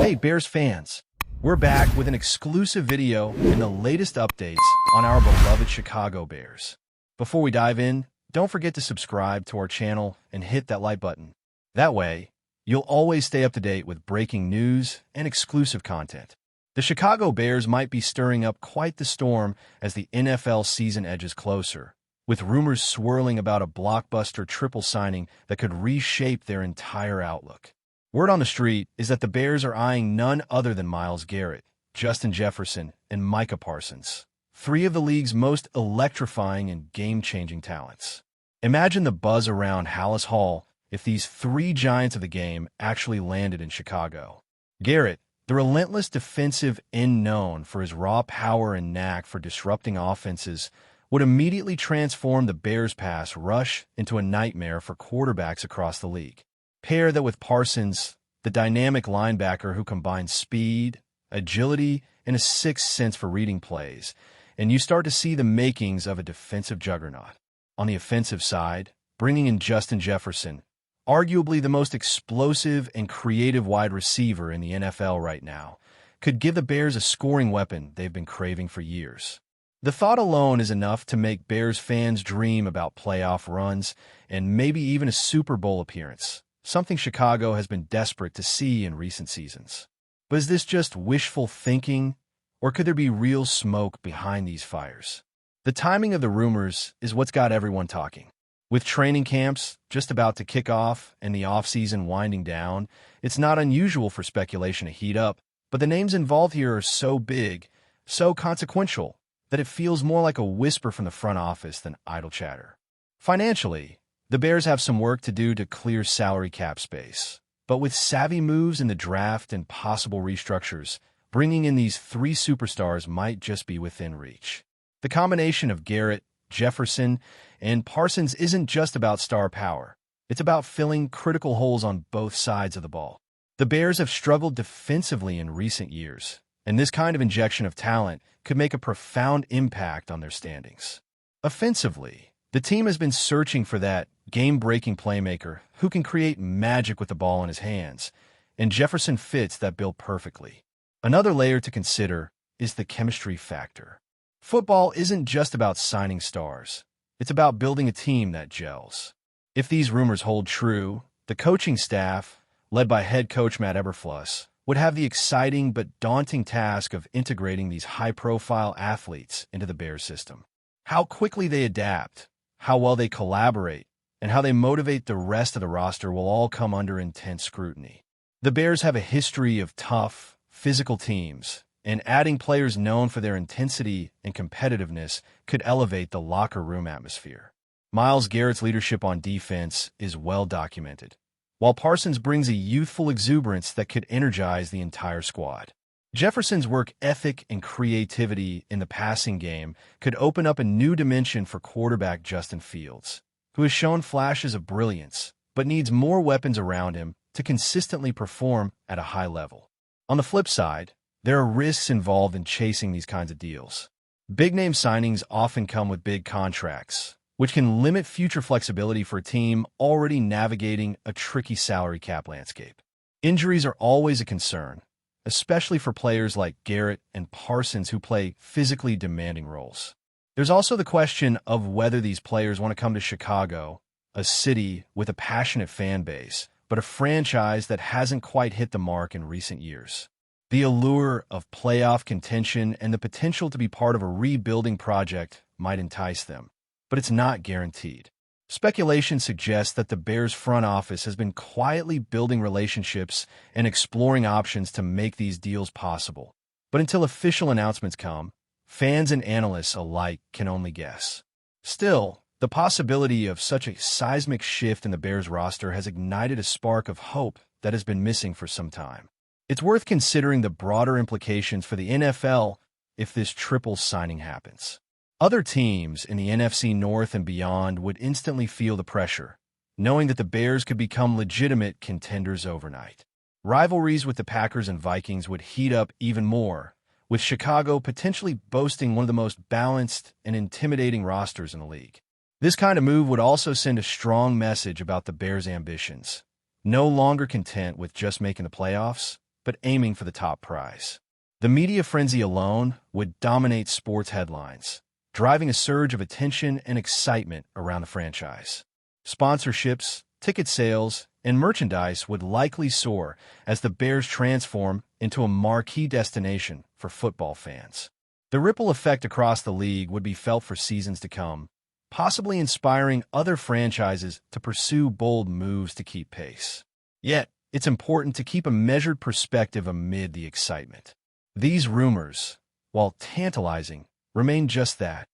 Hey Bears fans, we're back with an exclusive video and the latest updates on our beloved Chicago Bears. Before we dive in, don't forget to subscribe to our channel and hit that like button. That way, you'll always stay up to date with breaking news and exclusive content. The Chicago Bears might be stirring up quite the storm as the NFL season edges closer, with rumors swirling about a blockbuster triple signing that could reshape their entire outlook. Word on the street is that the Bears are eyeing none other than Myles Garrett, Justin Jefferson, and Micah Parsons, three of the league's most electrifying and game-changing talents. Imagine the buzz around Hallis Hall if these three giants of the game actually landed in Chicago. Garrett, the relentless defensive end known for his raw power and knack for disrupting offenses, would immediately transform the Bears' pass rush into a nightmare for quarterbacks across the league. Pair that with Parsons, the dynamic linebacker who combines speed, agility, and a sixth sense for reading plays, and you start to see the makings of a defensive juggernaut. On the offensive side, bringing in Justin Jefferson, arguably the most explosive and creative wide receiver in the NFL right now, could give the Bears a scoring weapon they've been craving for years. The thought alone is enough to make Bears fans dream about playoff runs and maybe even a Super Bowl appearance, something Chicago has been desperate to see in recent seasons. But is this just wishful thinking, or could there be real smoke behind these fires? The timing of the rumors is what's got everyone talking. With training camps just about to kick off and the offseason winding down, it's not unusual for speculation to heat up, but the names involved here are so big, so consequential, that it feels more like a whisper from the front office than idle chatter. Financially, the Bears have some work to do to clear salary cap space, but with savvy moves in the draft and possible restructures, bringing in these three superstars might just be within reach. The combination of Garrett, Jefferson, and Parsons isn't just about star power. It's about filling critical holes on both sides of the ball. The Bears have struggled defensively in recent years, and this kind of injection of talent could make a profound impact on their standings. Offensively, the team has been searching for that game-breaking playmaker who can create magic with the ball in his hands, and Jefferson fits that bill perfectly. Another layer to consider is the chemistry factor. Football isn't just about signing stars. It's about building a team that gels. If these rumors hold true, the coaching staff, led by head coach Matt Eberflus, would have the exciting but daunting task of integrating these high-profile athletes into the Bears system. How quickly they adapt, how well they collaborate, and how they motivate the rest of the roster will all come under intense scrutiny. The Bears have a history of tough, physical teams, and adding players known for their intensity and competitiveness could elevate the locker room atmosphere. Myles Garrett's leadership on defense is well documented, while Parsons brings a youthful exuberance that could energize the entire squad. Jefferson's work ethic and creativity in the passing game could open up a new dimension for quarterback Justin Fields, who has shown flashes of brilliance, but needs more weapons around him to consistently perform at a high level. On the flip side, there are risks involved in chasing these kinds of deals. Big-name signings often come with big contracts, which can limit future flexibility for a team already navigating a tricky salary cap landscape. Injuries are always a concern, especially for players like Garrett and Parsons who play physically demanding roles. There's also the question of whether these players want to come to Chicago, a city with a passionate fan base, but a franchise that hasn't quite hit the mark in recent years. The allure of playoff contention and the potential to be part of a rebuilding project might entice them, but it's not guaranteed. Speculation suggests that the Bears front office has been quietly building relationships and exploring options to make these deals possible. But until official announcements come, fans and analysts alike can only guess. Still, the possibility of such a seismic shift in the Bears roster has ignited a spark of hope that has been missing for some time. It's worth considering the broader implications for the NFL if this triple signing happens. Other teams in the NFC North and beyond would instantly feel the pressure, knowing that the Bears could become legitimate contenders overnight. Rivalries with the Packers and Vikings would heat up even more, with Chicago potentially boasting one of the most balanced and intimidating rosters in the league. This kind of move would also send a strong message about the Bears' ambitions. No longer content with just making the playoffs, but aiming for the top prize. The media frenzy alone would dominate sports headlines, driving a surge of attention and excitement around the franchise. Sponsorships, ticket sales, and merchandise would likely soar as the Bears transform into a marquee destination for football fans. The ripple effect across the league would be felt for seasons to come, possibly inspiring other franchises to pursue bold moves to keep pace. Yet, it's important to keep a measured perspective amid the excitement. These rumors, while tantalizing, remain just that,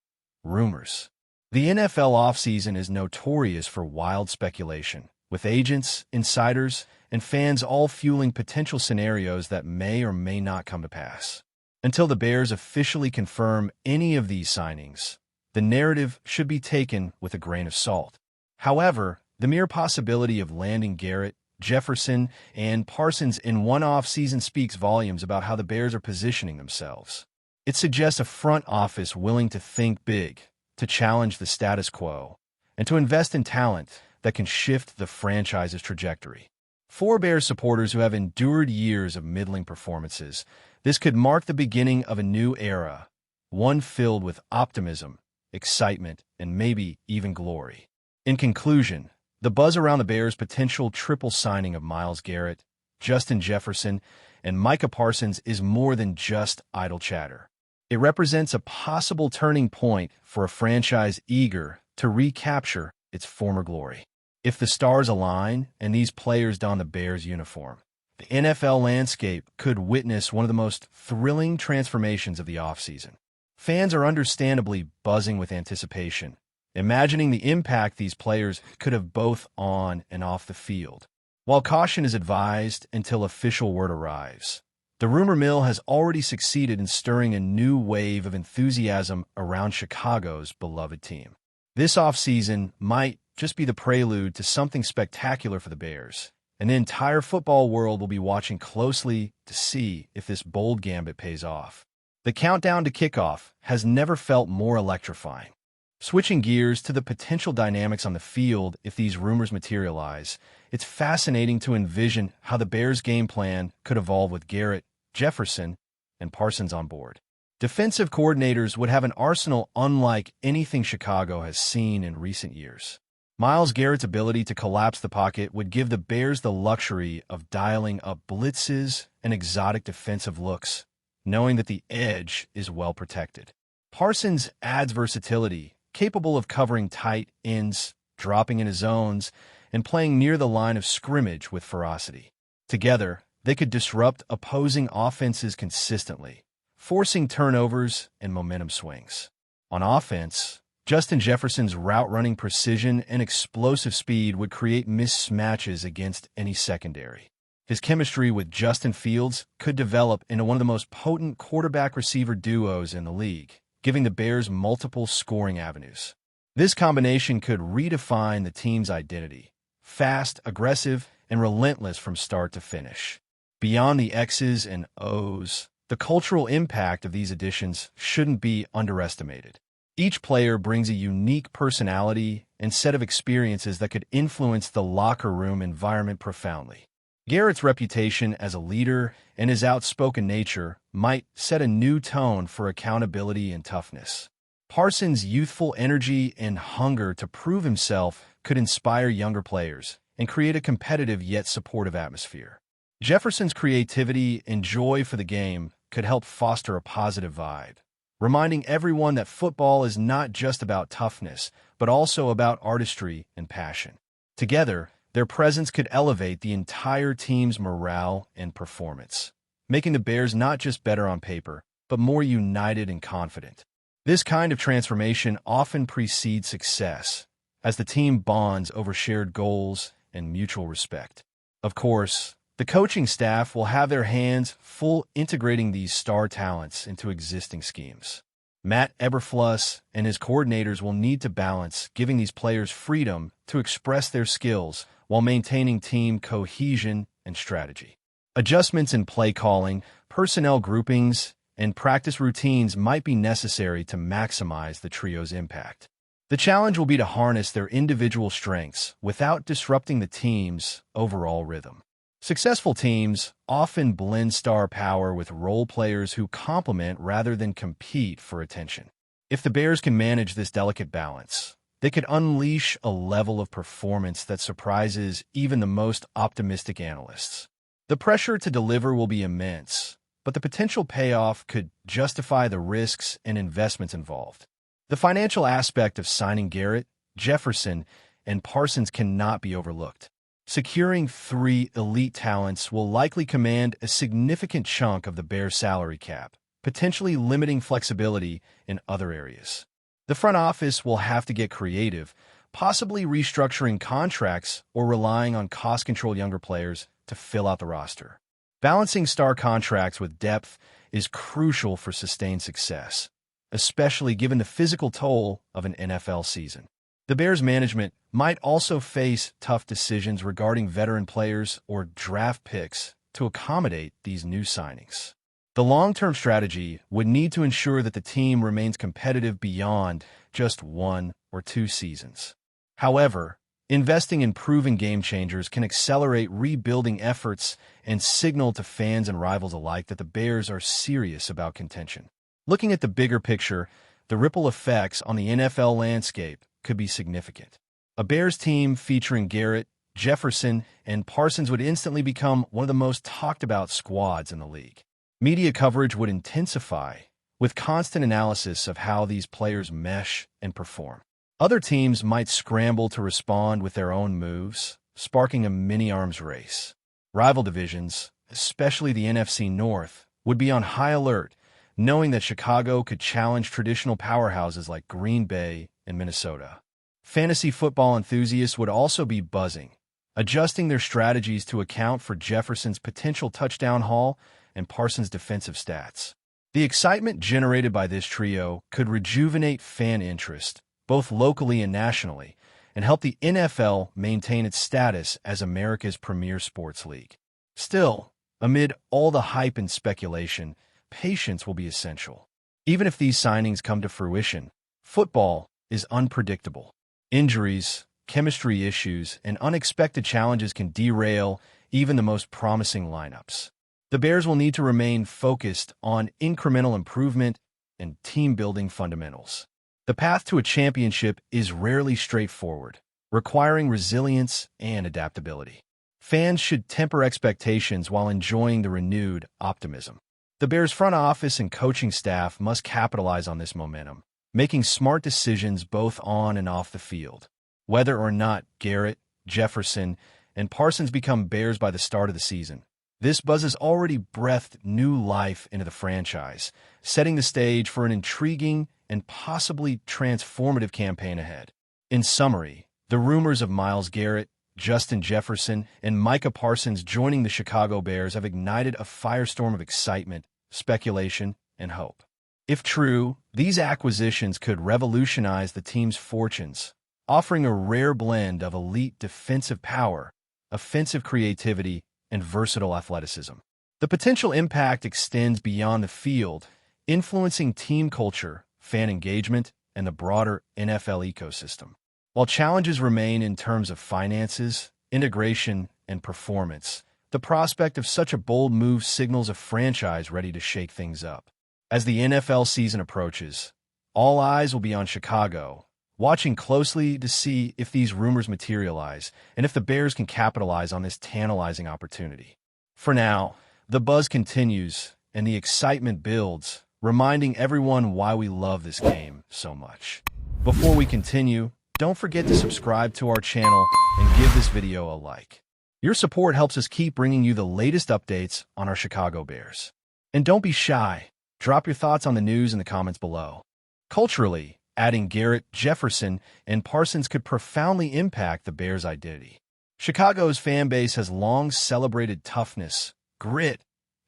rumors. The NFL offseason is notorious for wild speculation, with agents, insiders, and fans all fueling potential scenarios that may or may not come to pass. Until the Bears officially confirm any of these signings, the narrative should be taken with a grain of salt. However, the mere possibility of landing Garrett, Jefferson, and Parsons in one offseason speaks volumes about how the Bears are positioning themselves. It suggests a front office willing to think big, to challenge the status quo, and to invest in talent that can shift the franchise's trajectory. For Bears supporters who have endured years of middling performances, this could mark the beginning of a new era, one filled with optimism, excitement, and maybe even glory. In conclusion, the buzz around the Bears' potential triple signing of Myles Garrett, Justin Jefferson, and Micah Parsons is more than just idle chatter. It represents a possible turning point for a franchise eager to recapture its former glory. If the stars align and these players don the Bears uniform, the NFL landscape could witness one of the most thrilling transformations of the offseason. Fans are understandably buzzing with anticipation, imagining the impact these players could have both on and off the field. While caution is advised until official word arrives, the rumor mill has already succeeded in stirring a new wave of enthusiasm around Chicago's beloved team. This offseason might just be the prelude to something spectacular for the Bears, and the entire football world will be watching closely to see if this bold gambit pays off. The countdown to kickoff has never felt more electrifying. Switching gears to the potential dynamics on the field if these rumors materialize, it's fascinating to envision how the Bears' game plan could evolve with Garrett, Jefferson, and Parsons on board. Defensive coordinators would have an arsenal unlike anything Chicago has seen in recent years. Myles Garrett's ability to collapse the pocket would give the Bears the luxury of dialing up blitzes and exotic defensive looks, knowing that the edge is well protected. Parsons adds versatility, capable of covering tight ends, dropping into zones, and playing near the line of scrimmage with ferocity. Together, they could disrupt opposing offenses consistently, forcing turnovers and momentum swings. On offense, Justin Jefferson's route-running precision and explosive speed would create mismatches against any secondary. His chemistry with Justin Fields could develop into one of the most potent quarterback-receiver duos in the league, giving the Bears multiple scoring avenues. This combination could redefine the team's identity, fast, aggressive, and relentless from start to finish. Beyond the X's and O's, the cultural impact of these additions shouldn't be underestimated. Each player brings a unique personality and set of experiences that could influence the locker room environment profoundly. Garrett's reputation as a leader and his outspoken nature might set a new tone for accountability and toughness. Parsons' youthful energy and hunger to prove himself could inspire younger players and create a competitive yet supportive atmosphere. Jefferson's creativity and joy for the game could help foster a positive vibe, reminding everyone that football is not just about toughness, but also about artistry and passion. Together, their presence could elevate the entire team's morale and performance, making the Bears not just better on paper, but more united and confident. This kind of transformation often precedes success, as the team bonds over shared goals and mutual respect. Of course, the coaching staff will have their hands full integrating these star talents into existing schemes. Matt Eberflus and his coordinators will need to balance giving these players freedom to express their skills while maintaining team cohesion and strategy. Adjustments in play calling, personnel groupings, and practice routines might be necessary to maximize the trio's impact. The challenge will be to harness their individual strengths without disrupting the team's overall rhythm. Successful teams often blend star power with role players who complement rather than compete for attention. If the Bears can manage this delicate balance, they could unleash a level of performance that surprises even the most optimistic analysts. The pressure to deliver will be immense, but the potential payoff could justify the risks and investments involved. The financial aspect of signing Garrett, Jefferson, and Parsons cannot be overlooked. Securing three elite talents will likely command a significant chunk of the Bears' salary cap, potentially limiting flexibility in other areas. The front office will have to get creative, possibly restructuring contracts or relying on cost-controlled younger players to fill out the roster. Balancing star contracts with depth is crucial for sustained success, especially given the physical toll of an NFL season. The Bears management might also face tough decisions regarding veteran players or draft picks to accommodate these new signings. The long-term strategy would need to ensure that the team remains competitive beyond just 1 or 2 seasons. However, investing in proven game changers can accelerate rebuilding efforts and signal to fans and rivals alike that the Bears are serious about contention. Looking at the bigger picture, the ripple effects on the NFL landscape could be significant. A Bears team featuring Garrett, Jefferson, and Parsons would instantly become one of the most talked-about squads in the league. Media coverage would intensify, with constant analysis of how these players mesh and perform. Other teams might scramble to respond with their own moves, sparking a mini-arms race. Rival divisions, especially the NFC North, would be on high alert, knowing that Chicago could challenge traditional powerhouses like Green Bay and Minnesota. Fantasy football enthusiasts would also be buzzing, adjusting their strategies to account for Jefferson's potential touchdown haul and Parsons' defensive stats. The excitement generated by this trio could rejuvenate fan interest, both locally and nationally, and help the NFL maintain its status as America's premier sports league. Still, amid all the hype and speculation, patience will be essential. Even if these signings come to fruition, football is unpredictable. Injuries, chemistry issues, and unexpected challenges can derail even the most promising lineups. The Bears will need to remain focused on incremental improvement and team-building fundamentals. The path to a championship is rarely straightforward, requiring resilience and adaptability. Fans should temper expectations while enjoying the renewed optimism. The Bears' front office and coaching staff must capitalize on this momentum, making smart decisions both on and off the field. Whether or not Garrett, Jefferson, and Parsons become Bears by the start of the season, this buzz has already breathed new life into the franchise, setting the stage for an intriguing and possibly transformative campaign ahead. In summary, the rumors of Myles Garrett, Justin Jefferson, and Micah Parsons joining the Chicago Bears have ignited a firestorm of excitement, speculation, and hope. If true, these acquisitions could revolutionize the team's fortunes, offering a rare blend of elite defensive power, offensive creativity, and versatile athleticism. The potential impact extends beyond the field, influencing team culture, fan engagement, and the broader NFL ecosystem. While challenges remain in terms of finances, integration, and performance, the prospect of such a bold move signals a franchise ready to shake things up. As the NFL season approaches, all eyes will be on Chicago, watching closely to see if these rumors materialize and if the Bears can capitalize on this tantalizing opportunity. For now, the buzz continues and the excitement builds, reminding everyone why we love this game so much. Before we continue, don't forget to subscribe to our channel and give this video a like. Your support helps us keep bringing you the latest updates on our Chicago Bears. And don't be shy. Drop your thoughts on the news in the comments below. Culturally, adding Garrett, Jefferson, and Parsons could profoundly impact the Bears' identity. Chicago's fan base has long celebrated toughness, grit,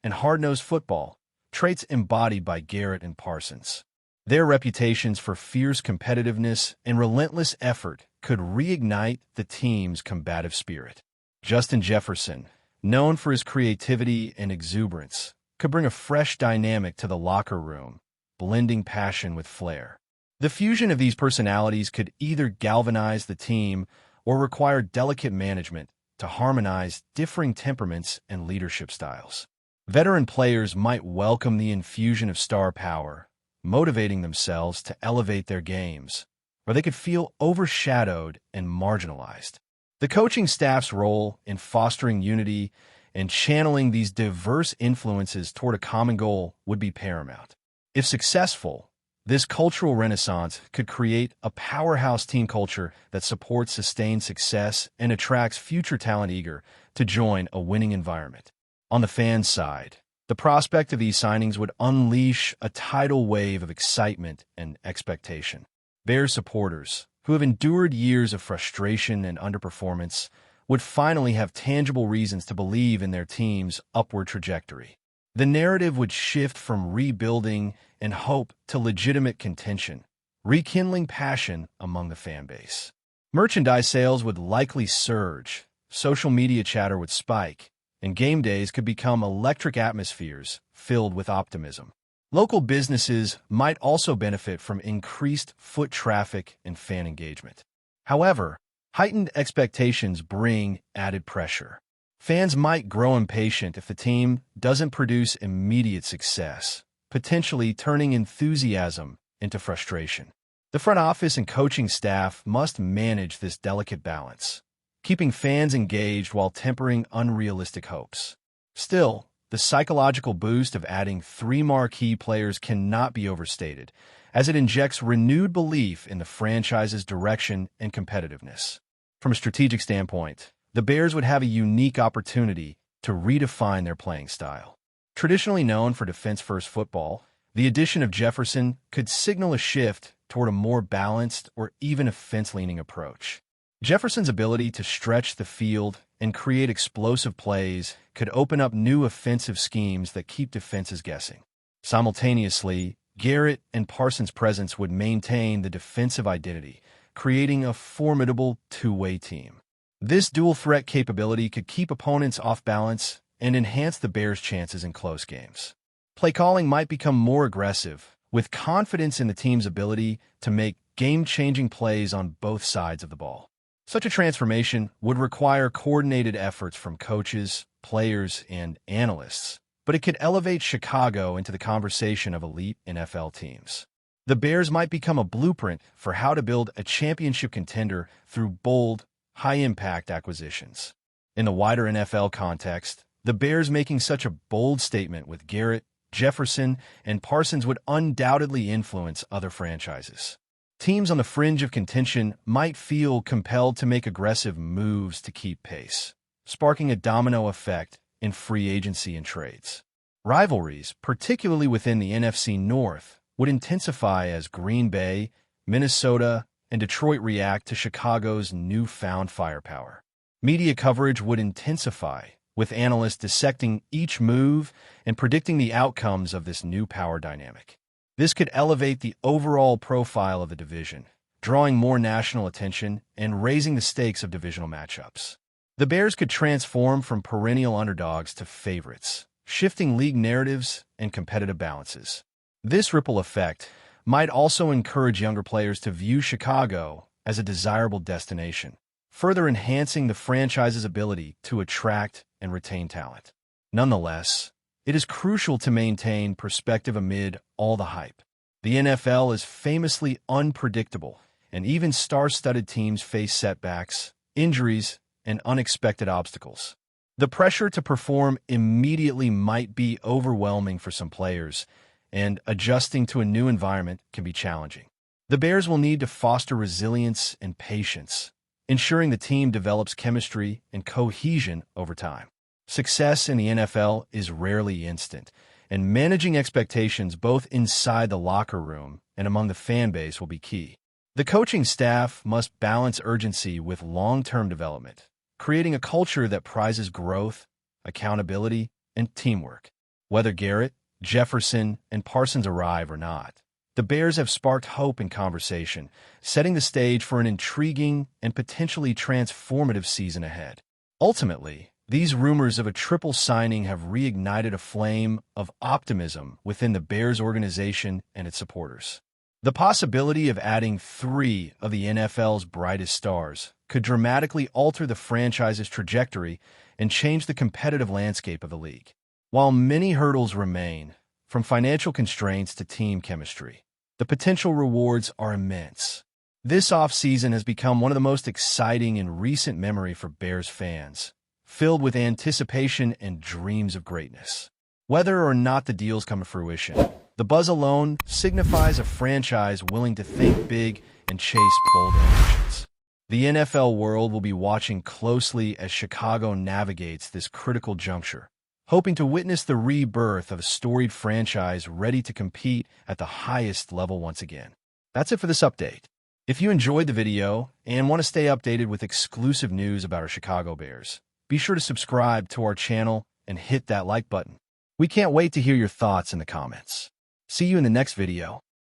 and hard-nosed football, traits embodied by Garrett and Parsons. Their reputations for fierce competitiveness and relentless effort could reignite the team's combative spirit. Justin Jefferson, known for his creativity and exuberance, could bring a fresh dynamic to the locker room, blending passion with flair. The fusion of these personalities could either galvanize the team or require delicate management to to harmonize differing temperaments and leadership styles. Veteran players might welcome the infusion of star power, motivating themselves to elevate their games, or they could feel overshadowed and marginalized. The coaching staff's role in fostering unity and channeling these diverse influences toward a common goal would be paramount. If successful, this cultural renaissance could create a powerhouse team culture that supports sustained success and attracts future talent eager to join a winning environment. On the fans' side, the prospect of these signings would unleash a tidal wave of excitement and expectation. Bears supporters, who have endured years of frustration and underperformance, would finally have tangible reasons to believe in their team's upward trajectory. The narrative would shift from rebuilding and hope to legitimate contention, rekindling passion among the fan base. Merchandise sales would likely surge, social media chatter would spike, and game days could become electric atmospheres filled with optimism. Local businesses might also benefit from increased foot traffic and fan engagement. However, heightened expectations bring added pressure. Fans might grow impatient if the team doesn't produce immediate success, potentially turning enthusiasm into frustration. The front office and coaching staff must manage this delicate balance, keeping fans engaged while tempering unrealistic hopes. Still, the psychological boost of adding 3 marquee players cannot be overstated, as it injects renewed belief in the franchise's direction and competitiveness. From a strategic standpoint, the Bears would have a unique opportunity to redefine their playing style. Traditionally known for defense-first football, the addition of Jefferson could signal a shift toward a more balanced or even offense-leaning approach. Jefferson's ability to stretch the field and create explosive plays could open up new offensive schemes that keep defenses guessing. Simultaneously, Garrett and Parsons' presence would maintain the defensive identity, creating a formidable two-way team. This dual-threat capability could keep opponents off balance and enhance the Bears' chances in close games. Play calling might become more aggressive, with confidence in the team's ability to make game-changing plays on both sides of the ball. Such a transformation would require coordinated efforts from coaches, players, and analysts, but it could elevate Chicago into the conversation of elite NFL teams. The Bears might become a blueprint for how to build a championship contender through bold, high-impact acquisitions. In the wider NFL context, the Bears making such a bold statement with Garrett, Jefferson, and Parsons would undoubtedly influence other franchises. Teams on the fringe of contention might feel compelled to make aggressive moves to keep pace, sparking a domino effect in free agency and trades. Rivalries, particularly within the NFC North, would intensify as Green Bay, Minnesota, and Detroit react to Chicago's newfound firepower. Media coverage would intensify, with analysts dissecting each move and predicting the outcomes of this new power dynamic. This could elevate the overall profile of the division, drawing more national attention and raising the stakes of divisional matchups. The Bears could transform from perennial underdogs to favorites, shifting league narratives and competitive balances. This ripple effect might also encourage younger players to view Chicago as a desirable destination, further enhancing the franchise's ability to attract and retain talent. Nonetheless, it is crucial to maintain perspective amid all the hype. The NFL is famously unpredictable, and even star-studded teams face setbacks, injuries, and unexpected obstacles. The pressure to perform immediately might be overwhelming for some players, and adjusting to a new environment can be challenging. The Bears will need to foster resilience and patience, ensuring the team develops chemistry and cohesion over time. Success in the NFL is rarely instant, and managing expectations both inside the locker room and among the fan base will be key. The coaching staff must balance urgency with long-term development, creating a culture that prizes growth, accountability, and teamwork. Whether Garrett, Jefferson, and Parsons arrive or not, the Bears have sparked hope and conversation, setting the stage for an intriguing and potentially transformative season ahead. Ultimately, these rumors of a triple signing have reignited a flame of optimism within the Bears organization and its supporters. The possibility of adding three of the NFL's brightest stars could dramatically alter the franchise's trajectory and change the competitive landscape of the league. While many hurdles remain, from financial constraints to team chemistry, the potential rewards are immense. This offseason has become one of the most exciting in recent memory for Bears fans, filled with anticipation and dreams of greatness. Whether or not the deals come to fruition, the buzz alone signifies a franchise willing to think big and chase bold ambitions. The NFL world will be watching closely as Chicago navigates this critical juncture, hoping to witness the rebirth of a storied franchise ready to compete at the highest level once again. That's it for this update. If you enjoyed the video and want to stay updated with exclusive news about our Chicago Bears, be sure to subscribe to our channel and hit that like button. We can't wait to hear your thoughts in the comments. See you in the next video.